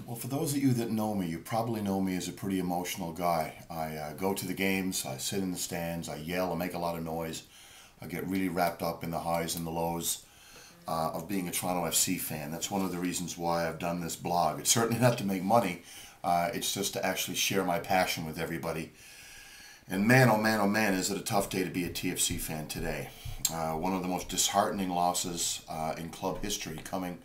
Well, for those of you that know me, you probably know me as a pretty emotional guy. I go to the games, I sit in the stands, I yell, I make a lot of noise. I get really wrapped up in the highs and the lows of being a Toronto FC fan. That's one of the reasons why I've done this blog. It's certainly not to make money. It's just to actually share my passion with everybody. And man, oh man, oh man, is it a tough day to be a TFC fan today. One of the most disheartening losses in club history, coming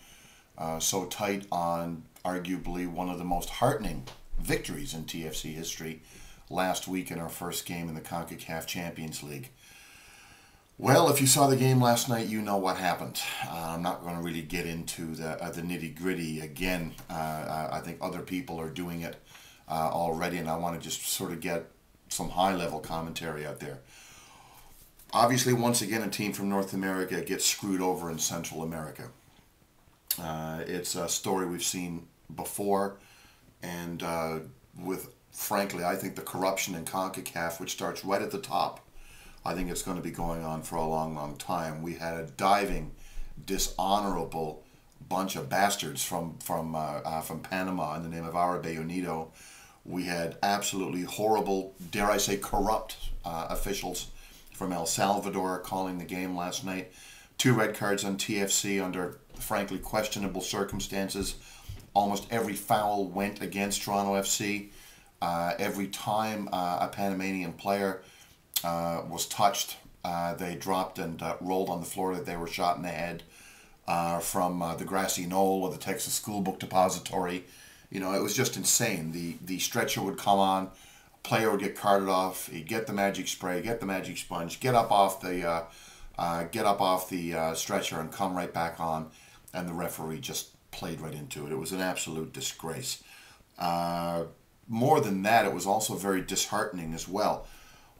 so tight on arguably one of the most heartening victories in TFC history last week in our first game in the CONCACAF Champions League. Well, if you saw the game last night, you know what happened. I'm not going to really get into the nitty-gritty again. I think other people are doing it already, and I want to just sort of get some high-level commentary out there. Obviously, once again, a team from North America gets screwed over in Central America. It's a story we've seen before, and with, frankly, I think the corruption in CONCACAF, which starts right at the top, I think it's going to be going on for a long, long time. We had a diving, dishonorable bunch of bastards from Panama in the name of Arabe Unido. We had absolutely horrible, dare I say, corrupt officials from El Salvador calling the game last night. 2 red cards on TFC under, frankly, questionable circumstances. Almost every foul went against Toronto FC. Every time a Panamanian player was touched, they dropped and rolled on the floor, that they were shot in the head from the grassy knoll or the Texas School Book Depository. You know, it was just insane. The stretcher would come on, player would get carted off, he'd get the magic spray, get the magic sponge, get up off the stretcher and come right back on, and the referee just played right into it. It was an absolute disgrace. More than that, it was also very disheartening as well.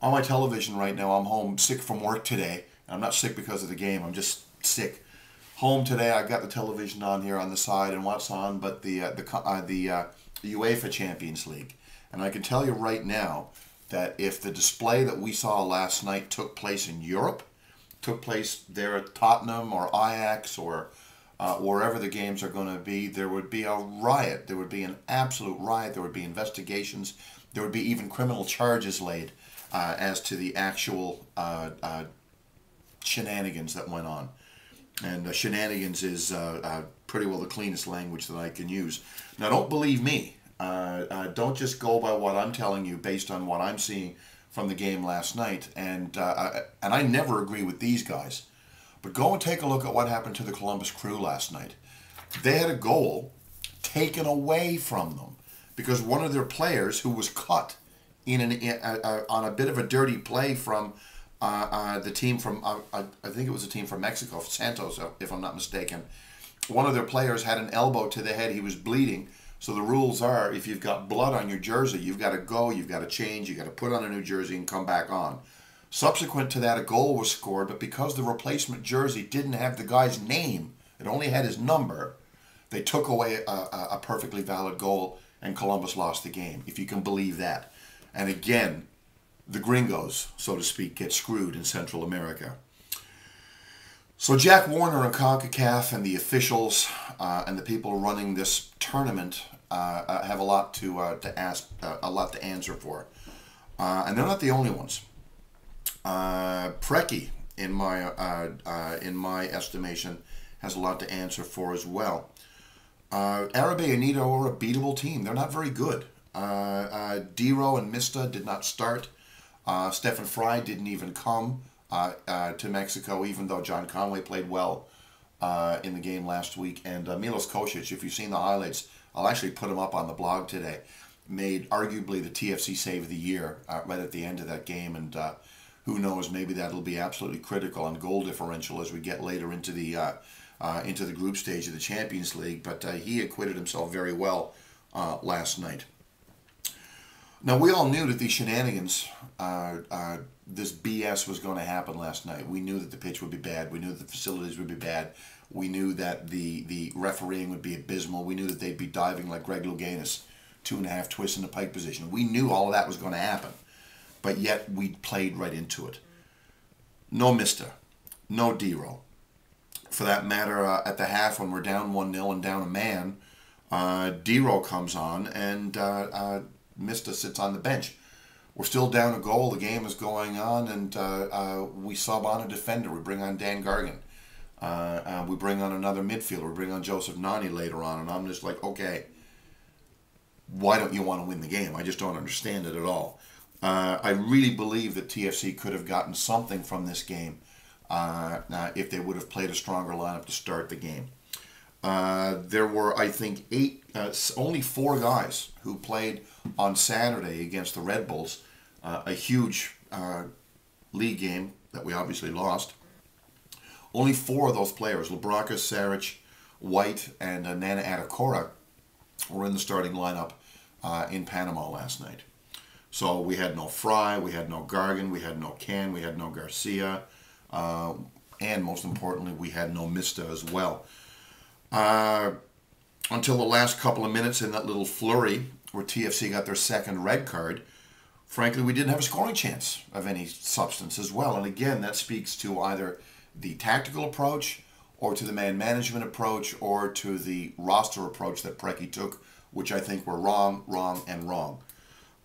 On my television right now, I'm home sick from work today. I'm not sick because of the game, I'm just sick. Home today, I got the television on here on the side, and what's on but the UEFA Champions League. And I can tell you right now that if the display that we saw last night took place in Europe, took place there at Tottenham or Ajax or wherever the games are going to be, there would be a riot. There would be an absolute riot. There would be investigations. There would be even criminal charges laid as to the actual shenanigans that went on. And shenanigans is pretty well the cleanest language that I can use. Now, don't believe me. Don't just go by what I'm telling you based on what I'm seeing from the game last night. And I never agree with these guys. But go and take a look at what happened to the Columbus Crew last night. They had a goal taken away from them because one of their players, who was cut on a bit of a dirty play from the team from, I think it was a team from Mexico, Santos, if I'm not mistaken. One of their players had an elbow to the head. He was bleeding. So the rules are, if you've got blood on your jersey, you've got to go, you've got to change, you've got to put on a new jersey and come back on. Subsequent to that, a goal was scored, but because the replacement jersey didn't have the guy's name, it only had his number, they took away a perfectly valid goal, and Columbus lost the game, if you can believe that. And again, the gringos, so to speak, get screwed in Central America. So Jack Warner and CONCACAF and the officials and the people running this tournament have a lot to answer for, and they're not the only ones. Preki, in my estimation, has a lot to answer for as well. Arabe Unido are a beatable team. They're not very good. Diro and Mista did not start. Stefan Fry didn't even come to Mexico, even though John Conway played well in the game last week. And Milos Kocic, if you've seen the highlights, I'll actually put him up on the blog today, made arguably the TFC save of the year right at the end of that game. And who knows, maybe that'll be absolutely critical on goal differential as we get later into the group stage of the Champions League. But he acquitted himself very well last night. Now, we all knew that these shenanigans, this BS was going to happen last night. We knew that the pitch would be bad. We knew that the facilities would be bad. We knew that the refereeing would be abysmal. We knew that they'd be diving like Greg Louganis, 2.5 twists in the pike position. We knew all of that was going to happen. But yet, we played right into it. No Mista. No Diro. For that matter, at the half, when we're down 1-0 and down a man, D-Row comes on, and Mista sits on the bench. We're still down a goal. The game is going on, and we sub on a defender. We bring on Dan Gargan. We bring on another midfielder. We bring on Joseph Nani later on, and I'm just like, okay, why don't you want to win the game? I just don't understand it at all. I really believe that TFC could have gotten something from this game if they would have played a stronger lineup to start the game. There were, I think, only 4 guys who played on Saturday against the Red Bulls, a huge league game that we obviously lost. Only 4 of those players, Labraka, Saric, White, and Nana Atakora, were in the starting lineup in Panama last night. So we had no Fry, we had no Gargan, we had no Can, we had no Garcia, and most importantly, we had no Mista as well. Until the last couple of minutes in that little flurry where TFC got their second red card, frankly, we didn't have a scoring chance of any substance as well. And again, that speaks to either the tactical approach or to the man management approach or to the roster approach that Preki took, which I think were wrong, and wrong.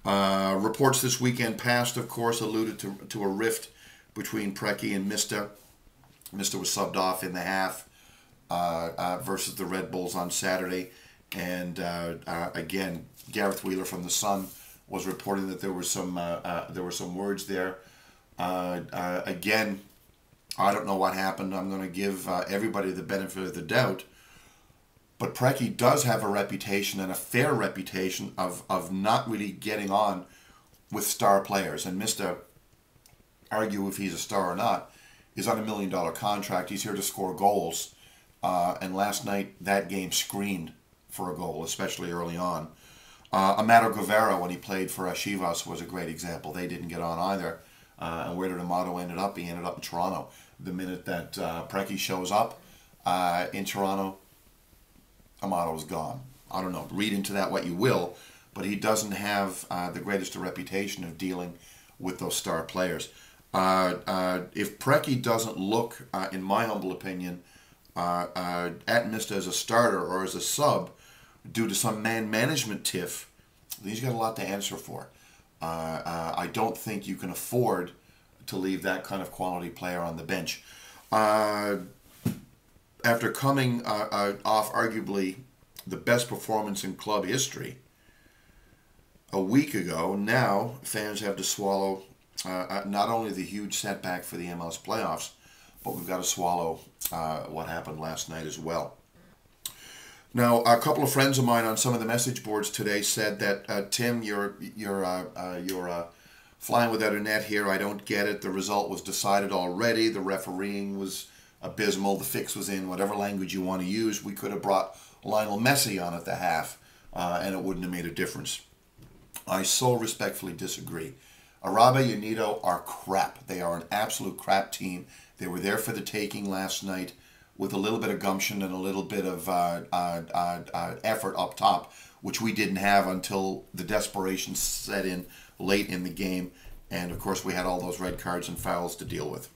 Reports this weekend past, of course, alluded to a rift between Preki and Mista. Mista was subbed off in the half versus the Red Bulls on Saturday. And again, Gareth Wheeler from The Sun was reporting that there were some words there. Again, I don't know what happened. I'm going to give everybody the benefit of the doubt. But Preki does have a reputation, and a fair reputation, of not really getting on with star players. And Mista, argue if he's a star or not, is on $1 million contract. He's here to score goals. And last night, that game screamed for a goal, especially early on. Amato Guevara, when he played for Chivas, was a great example. They didn't get on either. And where did Amato ended up? He ended up in Toronto. The minute that Preki shows up in Toronto, Amato is gone. I don't know. Read into that what you will, but he doesn't have the greatest reputation of dealing with those star players. If Preki doesn't look, in my humble opinion, at Mista as a starter or as a sub due to some man management tiff, he's got a lot to answer for. I don't think you can afford to leave that kind of quality player on the bench. After coming off arguably the best performance in club history a week ago, now fans have to swallow not only the huge setback for the MLS playoffs, but we've got to swallow what happened last night as well. Now, a couple of friends of mine on some of the message boards today said that Tim, you're flying without a net here. I don't get it. The result was decided already. The refereeing was abysmal. The fix was in. Whatever language you want to use, we could have brought Lionel Messi on at the half, and it wouldn't have made a difference. I so respectfully disagree. Arabe Unido are crap. They are an absolute crap team. They were there for the taking last night with a little bit of gumption and a little bit of effort up top, which we didn't have until the desperation set in late in the game. And, of course, we had all those red cards and fouls to deal with.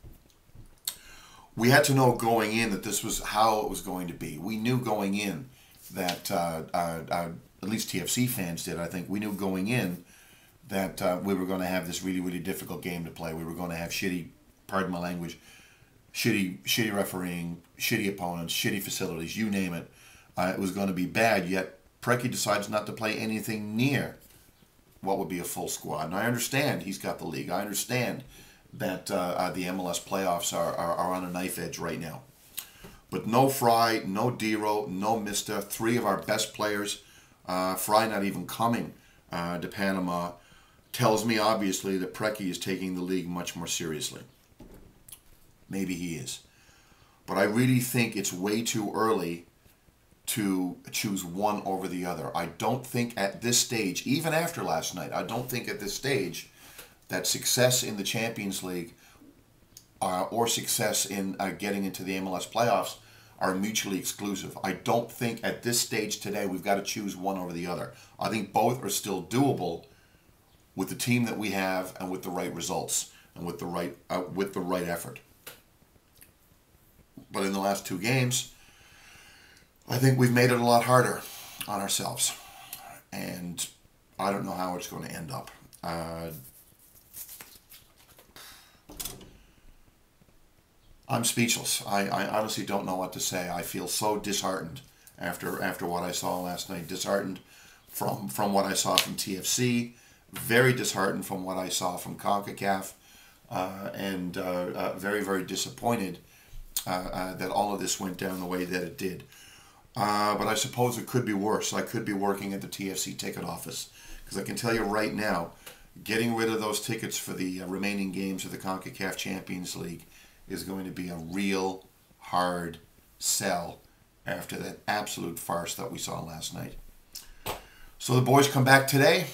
We had to know going in that this was how it was going to be. We knew going in that, at least TFC fans did, I think, we knew going in that we were going to have this really, really difficult game to play. We were going to have shitty, pardon my language, shitty refereeing, shitty opponents, shitty facilities, you name it. It was going to be bad, yet Preki decides not to play anything near what would be a full squad. And I understand he's got the league. I understand that the MLS playoffs are on a knife edge right now. But no Fry, no D-Row, no Mista, 3 of our best players, Fry not even coming to Panama, tells me obviously that Preki is taking the league much more seriously. Maybe he is. But I really think it's way too early to choose one over the other. I don't think at this stage, even after last night, I don't think at this stage that success in the Champions League or success in getting into the MLS playoffs are mutually exclusive. I don't think at this stage today we've got to choose one over the other. I think both are still doable with the team that we have and with the right results and with the right effort. But in the last 2 games, I think we've made it a lot harder. on ourselves. And I don't know how it's going to end up. I'm speechless. I honestly don't know what to say. I feel so disheartened after what I saw last night. Disheartened from what I saw from TFC. Very disheartened from what I saw from CONCACAF. And very, very disappointed that all of this went down the way that it did. But I suppose it could be worse. I could be working at the TFC ticket office. Because I can tell you right now, getting rid of those tickets for the remaining games of the CONCACAF Champions League is going to be a real hard sell after that absolute farce that we saw last night. So the boys come back today.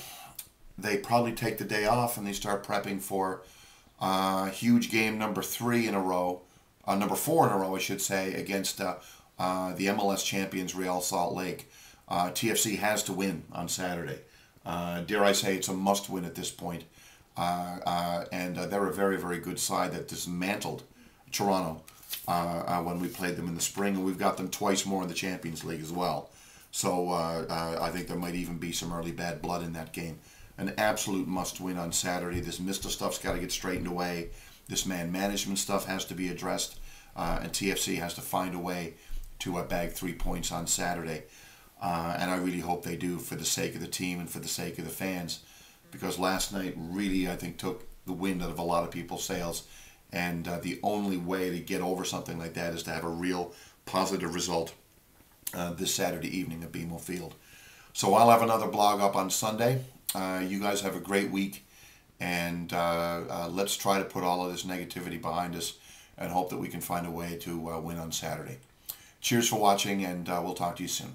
They probably take the day off and they start prepping for huge game number 3 in a row, number 4 in a row, I should say, against the MLS champions Real Salt Lake. TFC has to win on Saturday. Dare I say it's a must-win at this point. And they're a very, very good side that dismantled Toronto when we played them in the spring, and we've got them twice more in the Champions League as well. So I think there might even be some early bad blood in that game. An absolute must-win on Saturday. This Mr. stuff's got to get straightened away. This man management stuff has to be addressed, and TFC has to find a way to bag 3 points on Saturday. And I really hope they do, for the sake of the team and for the sake of the fans, because last night really, I think, took the wind out of a lot of people's sails. And the only way to get over something like that is to have a real positive result this Saturday evening at BMO Field. So I'll have another blog up on Sunday. You guys have a great week, and let's try to put all of this negativity behind us and hope that we can find a way to win on Saturday. Cheers for watching, and we'll talk to you soon.